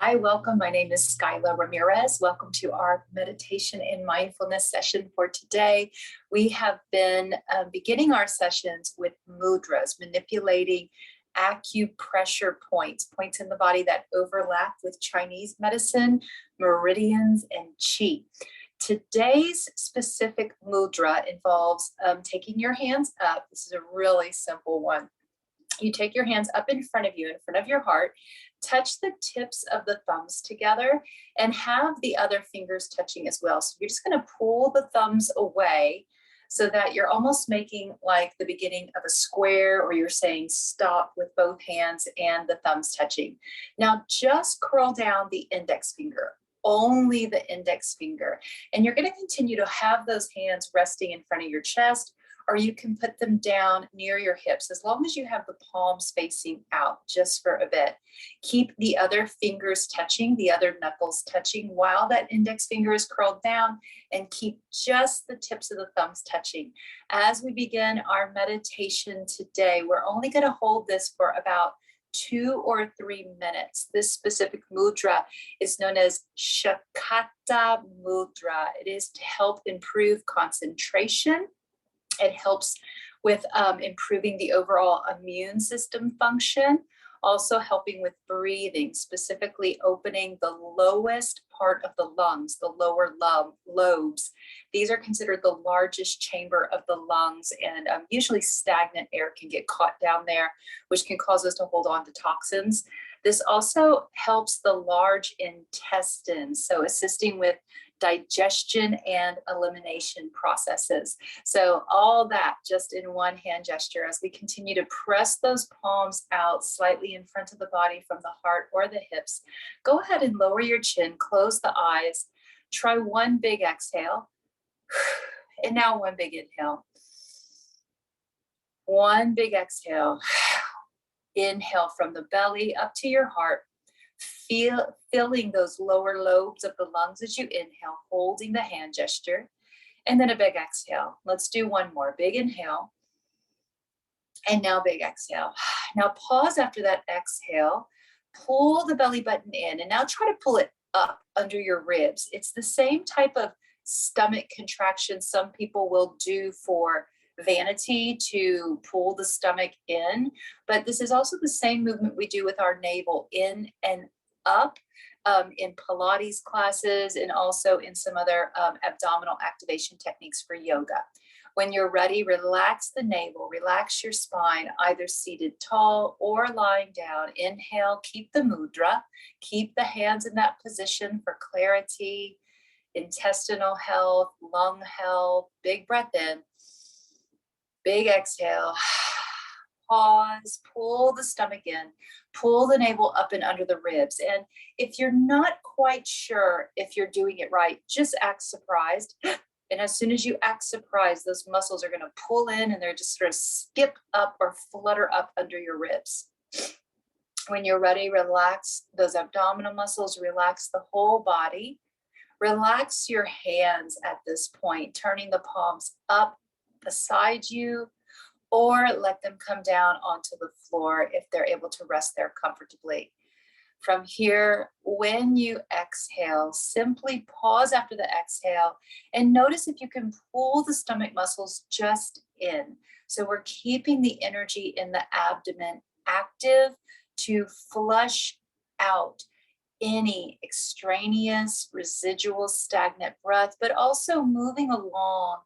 Hi, welcome. My name is Skyla Ramirez. Welcome to our meditation and mindfulness session for today. We have been beginning our sessions with mudras, manipulating acupressure points, points in the body that overlap with Chinese medicine, meridians, and qi. Today's specific mudra involves taking your hands up. This is a really simple one. You take your hands up in front of you, in front of your heart, touch the tips of the thumbs together and have the other fingers touching as well. So you're just going to pull the thumbs away so that you're almost making like the beginning of a square, or you're saying stop with both hands and the thumbs touching. Now just curl down the index finger, only the index finger. And you're going to continue to have those hands resting in front of your chest, or you can put them down near your hips as long as you have the palms facing out just for a bit. Keep the other fingers touching, the other knuckles touching while that index finger is curled down, and keep just the tips of the thumbs touching. As we begin our meditation today, we're only going to hold this for about 2 or 3 minutes. This specific mudra is known as Shakata mudra. It is to help improve concentration. It helps with improving the overall immune system function, also helping with breathing, specifically opening the lowest part of the lungs, the lower lobes. These are considered the largest chamber of the lungs, and usually stagnant air can get caught down there, which can cause us to hold on to toxins. This also helps the large intestine, so assisting with digestion and elimination processes. So all that just in one hand gesture as we continue to press those palms out slightly in front of the body from the heart or the hips. Go ahead and lower your chin, close the eyes, try one big exhale, and now one big inhale. One big exhale. Inhale from the belly up to your heart. Filling those lower lobes of the lungs as you inhale, holding the hand gesture, and then a big exhale. Let's do one more. Big inhale, and now big exhale. Now pause after that exhale, pull the belly button in, and now try to pull it up under your ribs. It's the same type of stomach contraction some people will do for vanity, to pull the stomach in, but this is also the same movement we do with our navel, in and up, in Pilates classes, and also in some other abdominal activation techniques for yoga. When you're ready, relax the navel, relax your spine, either seated tall or lying down. Inhale, keep the mudra, keep the hands in that position for clarity, intestinal health, lung health. Big breath in. Big exhale, pause, pull the stomach in, pull the navel up and under the ribs. And if you're not quite sure if you're doing it right, just act surprised. And as soon as you act surprised, those muscles are going to pull in and they're just sort of skip up or flutter up under your ribs. When you're ready, relax those abdominal muscles, relax the whole body. Relax your hands at this point, turning the palms up beside you, or let them come down onto the floor if they're able to rest there comfortably. From here, when you exhale, simply pause after the exhale and notice if you can pull the stomach muscles just in. So we're keeping the energy in the abdomen active to flush out any extraneous, residual, stagnant breath, but also moving along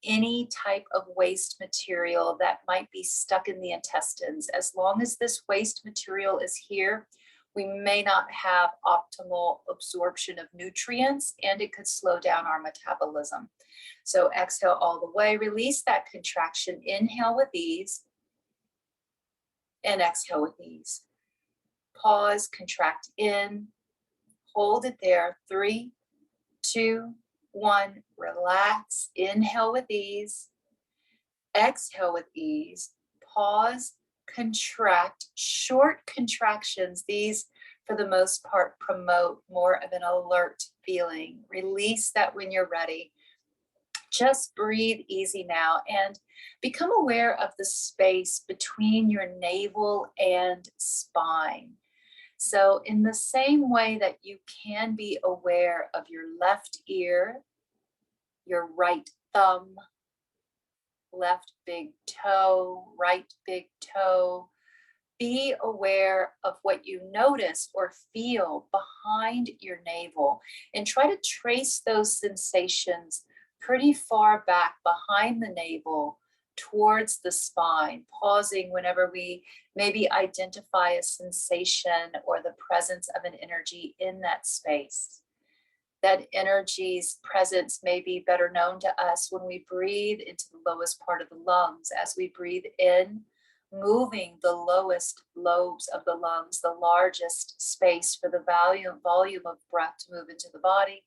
any type of waste material that might be stuck in the intestines. As long as this waste material is here, we may not have optimal absorption of nutrients, and it could slow down our metabolism. So exhale all the way, release that contraction, inhale with ease, and exhale with ease. Pause, contract in, hold it there, 3, 2, 1, relax, inhale with ease, exhale with ease, pause, contract, short contractions. These, for the most part, promote more of an alert feeling. Release that when you're ready. Just breathe easy now and become aware of the space between your navel and spine. So in the same way that you can be aware of your left ear, your right thumb, left big toe, right big toe, be aware of what you notice or feel behind your navel and try to trace those sensations pretty far back behind the navel towards the spine, pausing whenever we maybe identify a sensation or the presence of an energy in that space. That energy's presence may be better known to us when we breathe into the lowest part of the lungs. As we breathe in, moving the lowest lobes of the lungs, the largest space for the volume of breath to move into the body.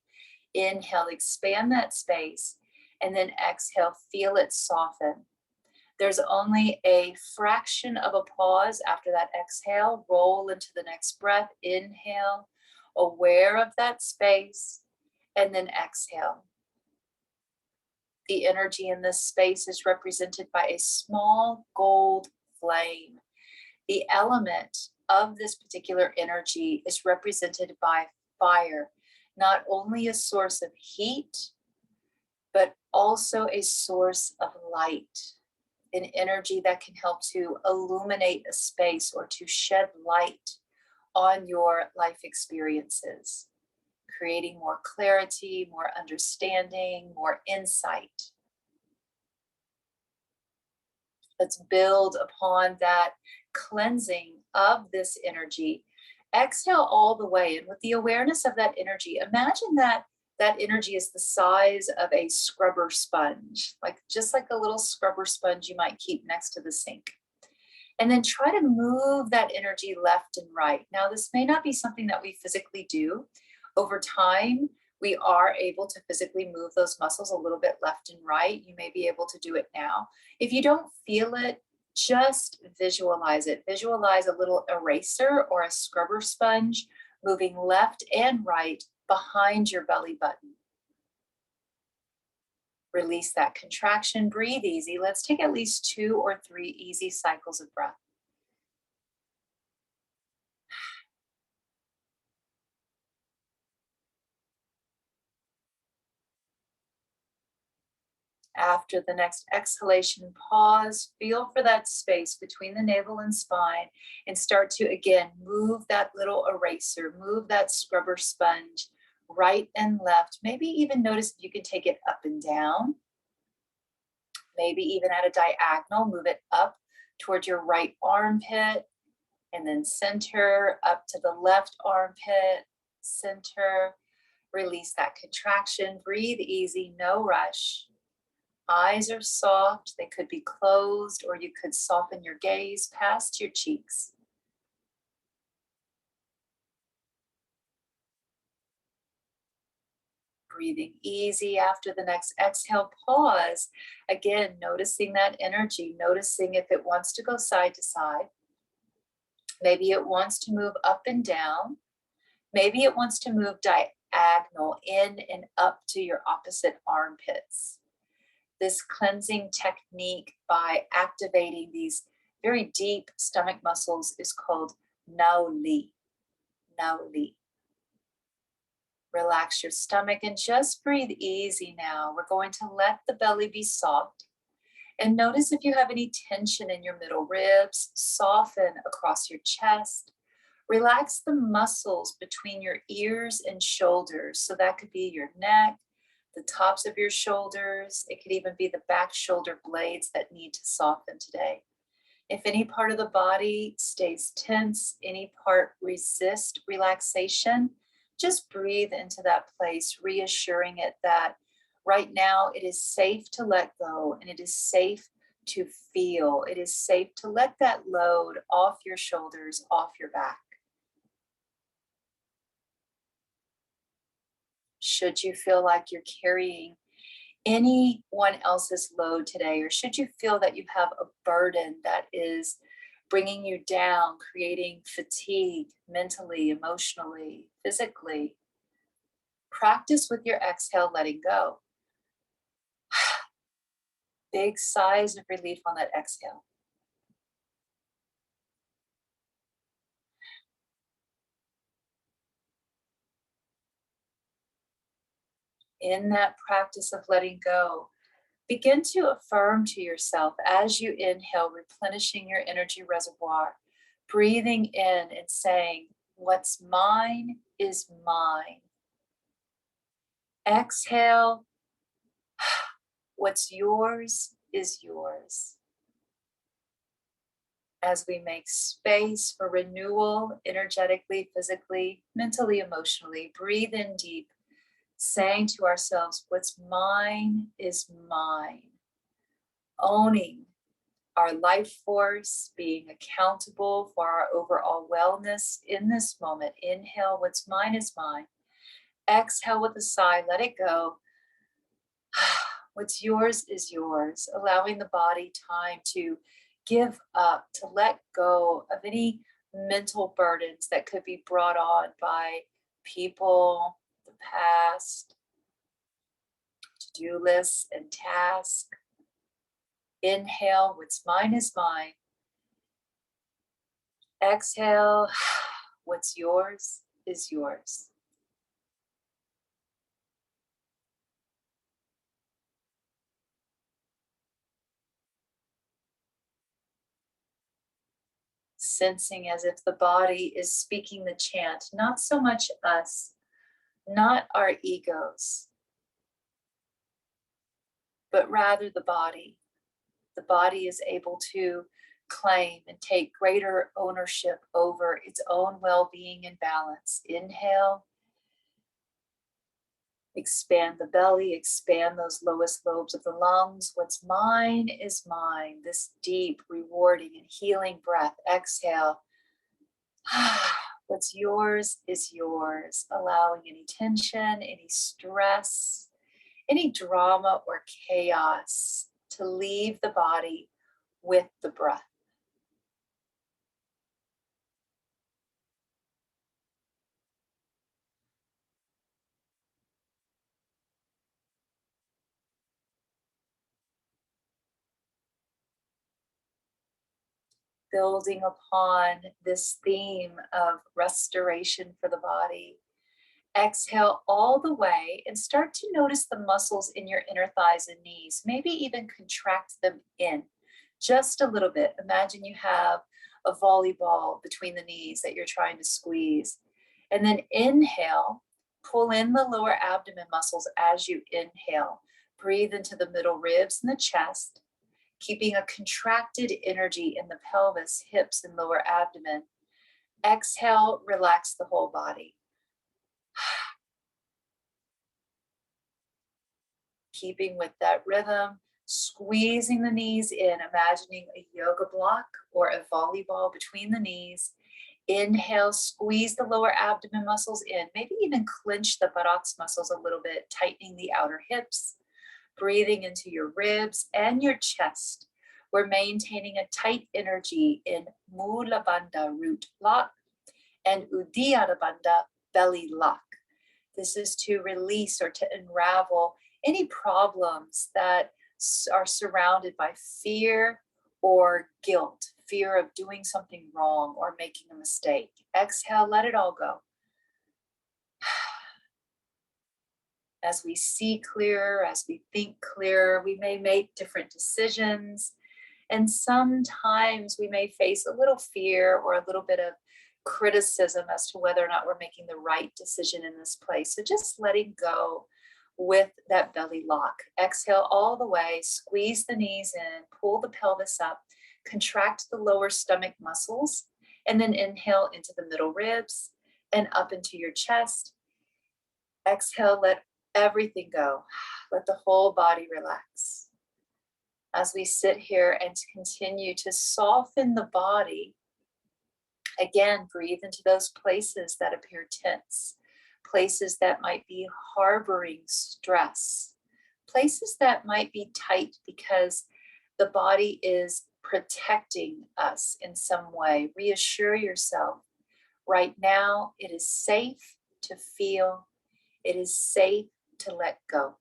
Inhale, expand that space, and then exhale, feel it soften. There's only a fraction of a pause after that exhale. Roll into the next breath. Inhale, aware of that space, and then exhale. The energy in this space is represented by a small gold flame. The element of this particular energy is represented by fire, not only a source of heat, but also a source of light, an energy that can help to illuminate a space or to shed light on your life experiences, creating more clarity, more understanding, more insight. Let's build upon that cleansing of this energy. Exhale all the way. And with the awareness of that energy, imagine that that energy is the size of a scrubber sponge, like just like a little scrubber sponge you might keep next to the sink. And then try to move that energy left and right. Now, this may not be something that we physically do. Over time, we are able to physically move those muscles a little bit left and right. You may be able to do it now. If you don't feel it, just visualize it. Visualize a little eraser or a scrubber sponge moving left and right behind your belly button. Release that contraction, breathe easy. Let's take at least 2 or 3 easy cycles of breath. After the next exhalation, pause, feel for that space between the navel and spine, and start to again move that little eraser, move that scrubber sponge right and left. Maybe even notice if you can take it up and down. Maybe even at a diagonal, move it up toward your right armpit and then center up to the left armpit, center. Release that contraction, breathe easy, no rush. Eyes are soft, they could be closed, or you could soften your gaze past your cheeks. Breathing easy after the next exhale, pause. Again, noticing that energy, noticing if it wants to go side to side. Maybe it wants to move up and down. Maybe it wants to move diagonal in and up to your opposite armpits. This cleansing technique by activating these very deep stomach muscles is called Nao Li. Nao Li. Relax your stomach and just breathe easy now. We're going to let the belly be soft. And notice if you have any tension in your middle ribs, soften across your chest. Relax the muscles between your ears and shoulders. So that could be your neck, the tops of your shoulders. It could even be the back shoulder blades that need to soften today. If any part of the body stays tense, any part resist relaxation, just breathe into that place, reassuring it that right now it is safe to let go and it is safe to feel. It is safe to let that load off your shoulders, off your back. Should you feel like you're carrying anyone else's load today, or should you feel that you have a burden that is bringing you down, creating fatigue mentally, emotionally, physically, practice with your exhale, letting go. Big sighs of relief on that exhale. In that practice of letting go, begin to affirm to yourself as you inhale, replenishing your energy reservoir, breathing in and saying, "What's mine is mine." Exhale, "What's yours is yours." As we make space for renewal energetically, physically, mentally, emotionally, breathe in deep, saying to ourselves, "What's mine is mine." Owning our life force, being accountable for our overall wellness in this moment. Inhale, "What's mine is mine." Exhale with a sigh, let it go. What's yours is yours, allowing the body time to give up, to let go of any mental burdens that could be brought on by people, the past, to-do lists, and tasks. Inhale, "What's mine is mine." Exhale, "What's yours is yours." Sensing as if the body is speaking the chant, not so much us, not our egos, but rather the body. The body is able to claim and take greater ownership over its own well being and balance. Inhale, expand the belly, expand those lowest lobes of the lungs. What's mine is mine. This deep, rewarding, and healing breath. Exhale. What's yours is yours, allowing any tension, any stress, any drama or chaos to leave the body with the breath. Building upon this theme of restoration for the body. Exhale all the way and start to notice the muscles in your inner thighs and knees. Maybe even contract them in just a little bit. Imagine you have a volleyball between the knees that you're trying to squeeze. And then inhale, pull in the lower abdomen muscles as you inhale. Breathe into the middle ribs and the chest, keeping a contracted energy in the pelvis, hips, and lower abdomen. Exhale, relax the whole body. Keeping with that rhythm, squeezing the knees in, imagining a yoga block or a volleyball between the knees. Inhale, squeeze the lower abdomen muscles in, maybe even clench the buttocks muscles a little bit, tightening the outer hips, breathing into your ribs and your chest. We're maintaining a tight energy in Mula Bandha root lock and Uddiyana Bandha belly lock. This is to release or to unravel any problems that are surrounded by fear or guilt, fear of doing something wrong or making a mistake. Exhale, let it all go. As we see clearer, as we think clearer, we may make different decisions. And sometimes we may face a little fear or a little bit of criticism as to whether or not we're making the right decision in this place. So just letting go with that belly lock. Exhale all the way, squeeze the knees in, pull the pelvis up, contract the lower stomach muscles, and then inhale into the middle ribs and up into your chest. Exhale, let everything go. Let the whole body relax. As we sit here and continue to soften the body, again, breathe into those places that appear tense, places that might be harboring stress, places that might be tight because the body is protecting us in some way. Reassure yourself, right now it is safe to feel, it is safe to let go.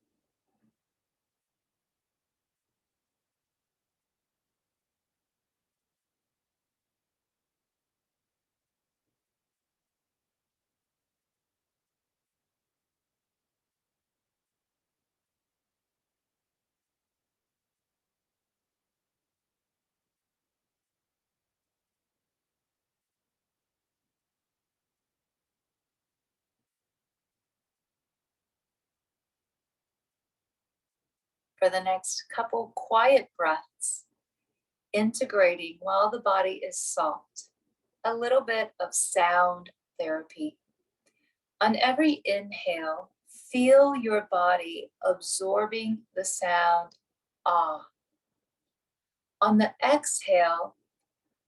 For the next couple quiet breaths, integrating while the body is soft, a little bit of sound therapy. On every inhale, feel your body absorbing the sound ah. On the exhale,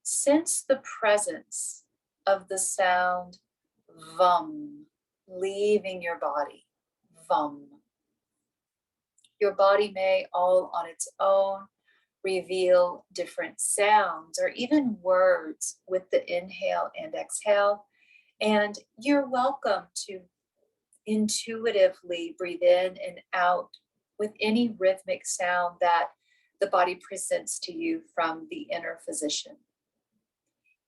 sense the presence of the sound VUM leaving your body. VUM. Your body may all on its own reveal different sounds or even words with the inhale and exhale. And you're welcome to intuitively breathe in and out with any rhythmic sound that the body presents to you from the inner physician.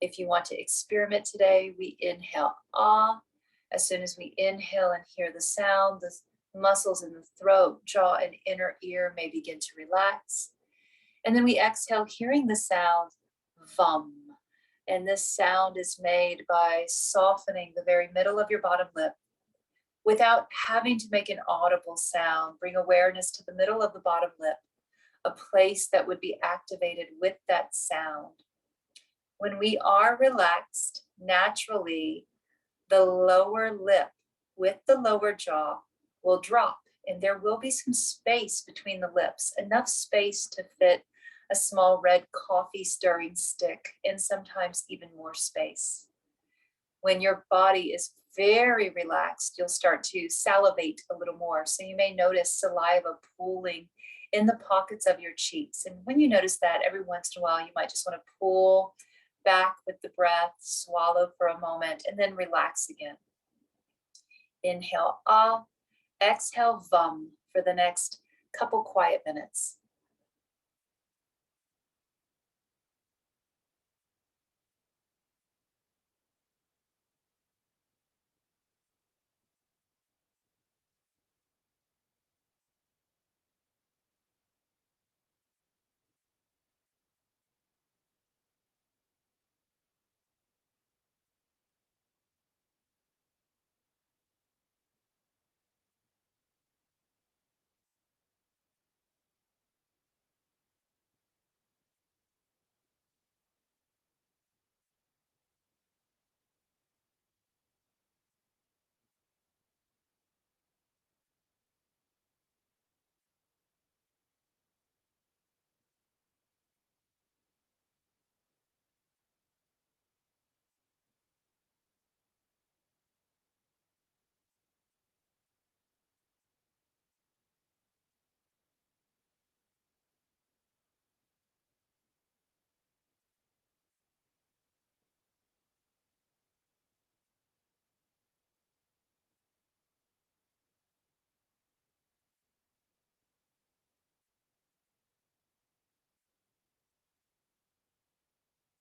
If you want to experiment today, we inhale ah. As soon as we inhale and hear the sound, the muscles in the throat, jaw, and inner ear may begin to relax. And then we exhale, hearing the sound VUM. And this sound is made by softening the very middle of your bottom lip without having to make an audible sound. Bring awareness to the middle of the bottom lip, a place that would be activated with that sound. When we are relaxed, naturally, the lower lip with the lower jaw will drop, and there will be some space between the lips, enough space to fit a small red coffee stirring stick, and sometimes even more space. When your body is very relaxed, you'll start to salivate a little more. So you may notice saliva pooling in the pockets of your cheeks. And when you notice that, every once in a while, you might just want to pull back with the breath, swallow for a moment, and then relax again. Inhale, ah. Exhale, VUM for the next couple quiet minutes.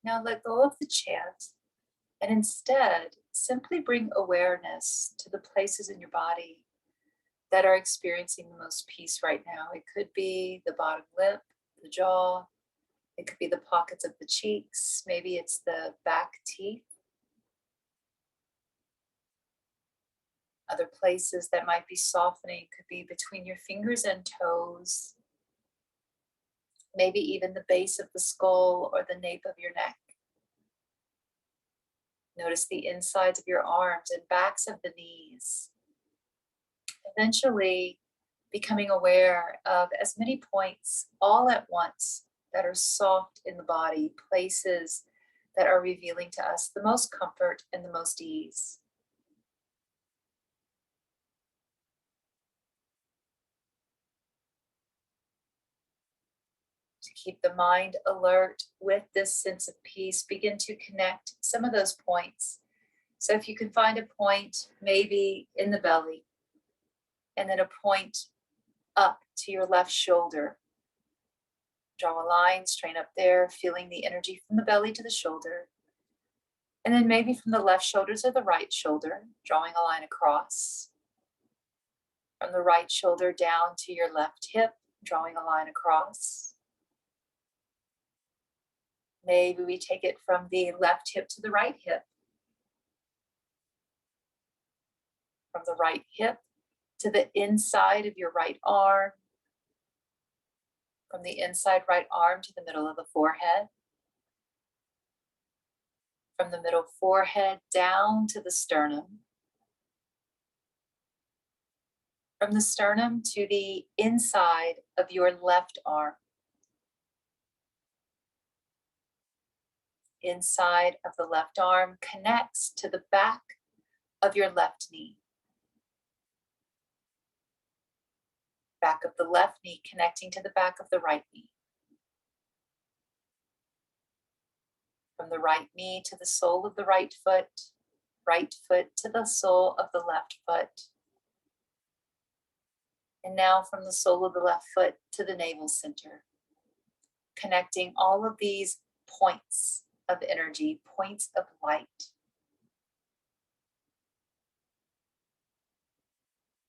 Now let go of the chant and instead simply bring awareness to the places in your body that are experiencing the most peace right now. It could be the bottom lip, the jaw, it could be the pockets of the cheeks, maybe it's the back teeth. Other places that might be softening could be between your fingers and toes, maybe even the base of the skull or the nape of your neck. Notice the insides of your arms and backs of the knees. Eventually, becoming aware of as many points all at once that are soft in the body, places that are revealing to us the most comfort and the most ease. To keep the mind alert with this sense of peace, begin to connect some of those points. So if you can find a point maybe in the belly, and then a point up to your left shoulder. Draw a line straight up there, feeling the energy from the belly to the shoulder. And then maybe from the left shoulder to the right shoulder, drawing a line across. From the right shoulder down to your left hip, drawing a line across. Maybe we take it from the left hip to the right hip. From the right hip to the inside of your right arm. From the inside right arm to the middle of the forehead. From the middle forehead down to the sternum. From the sternum to the inside of your left arm. Inside of the left arm connects to the back of your left knee. Back of the left knee connecting to the back of the right knee. From the right knee to the sole of the right foot to the sole of the left foot. And now from the sole of the left foot to the navel center. Connecting all of these points of energy, points of light.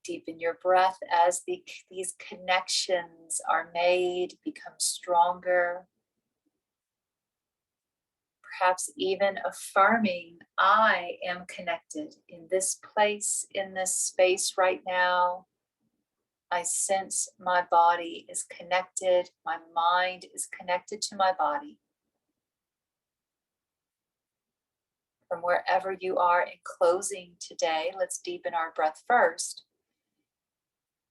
Deepen your breath as these connections are made, become stronger. Perhaps even affirming, I am connected in this place, in this space right now. I sense my body is connected. My mind is connected to my body. From wherever you are in closing today, let's deepen our breath first.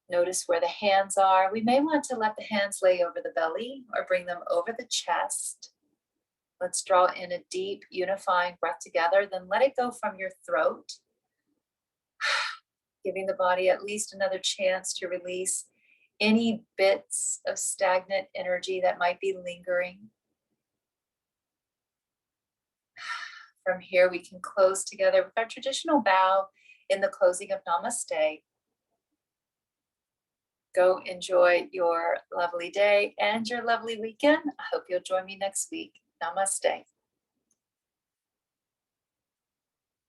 Notice where the hands are. We may want to let the hands lay over the belly or bring them over the chest. Let's draw in a deep, unifying breath together. Then let it go from your throat, giving the body at least another chance to release any bits of stagnant energy that might be lingering. From here, we can close together with our traditional bow in the closing of Namaste. Go enjoy your lovely day and your lovely weekend. I hope you'll join me next week. Namaste.